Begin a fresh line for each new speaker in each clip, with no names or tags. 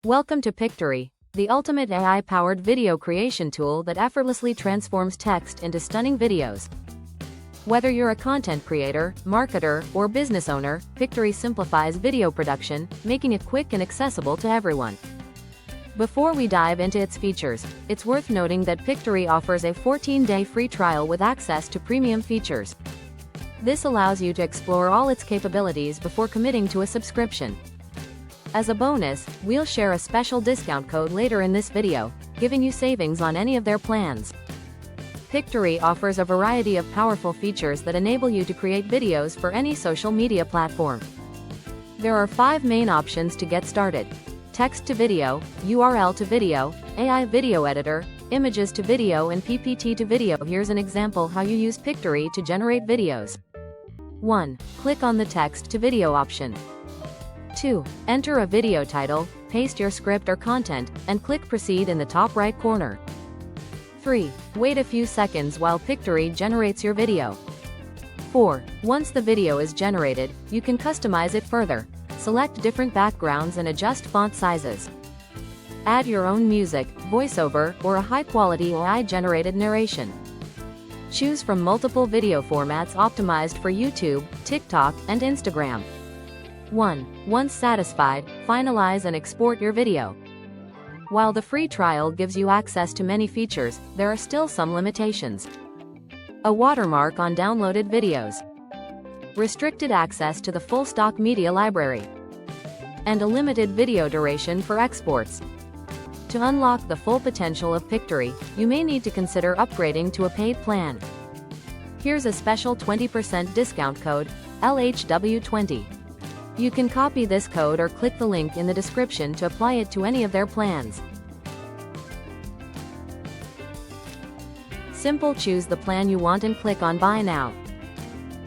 Welcome to Pictory, the ultimate AI-powered video creation tool that effortlessly transforms text into stunning videos. Whether you're a content creator, marketer, or business owner, Pictory simplifies video production, making it quick and accessible to everyone. Before we dive into its features, it's worth noting that Pictory offers a 14-day free trial with access to premium features. This allows you to explore all its capabilities before committing to a subscription. As a bonus, we'll share a special discount code later in this video, giving you savings on any of their plans. Pictory offers a variety of powerful features that enable you to create videos for any social media platform. There are 5 main options to get started: text to video, URL to video, AI video editor, images to video, and PPT to video. Here's an example how you use Pictory to generate videos. 1. Click on the text to video option. 2. Enter a video title, paste your script or content, and click proceed in the top right corner. 3. Wait a few seconds while Pictory generates your video. 4. Once the video is generated, you can customize it further. Select different backgrounds and adjust font sizes. Add your own music, voiceover, or a high-quality AI-generated narration. Choose from multiple video formats optimized for YouTube, TikTok, and Instagram. 1. Once satisfied, finalize and export your video. While the free trial gives you access to many features, there are still some limitations. A watermark on downloaded videos, restricted access to the full stock media library, and a limited video duration for exports. To unlock the full potential of Pictory, you may need to consider upgrading to a paid plan. Here's a special 20% discount code, LHW20. You can copy this code or click the link in the description to apply it to any of their plans. Simple: choose the plan you want and click on Buy Now.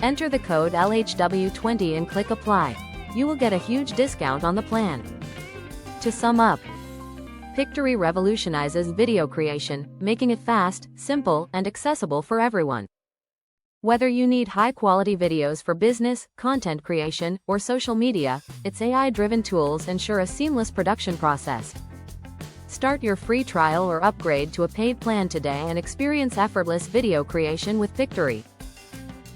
Enter the code LHW20 and click Apply. You will get a huge discount on the plan. To sum up, Pictory revolutionizes video creation, making it fast, simple, and accessible for everyone. Whether you need high-quality videos for business, content creation, or social media, its AI-driven tools ensure a seamless production process. Start your free trial or upgrade to a paid plan today and experience effortless video creation with Pictory.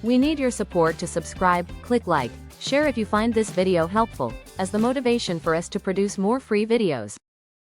We need your support to subscribe, click like, share if you find this video helpful, as the motivation for us to produce more free videos.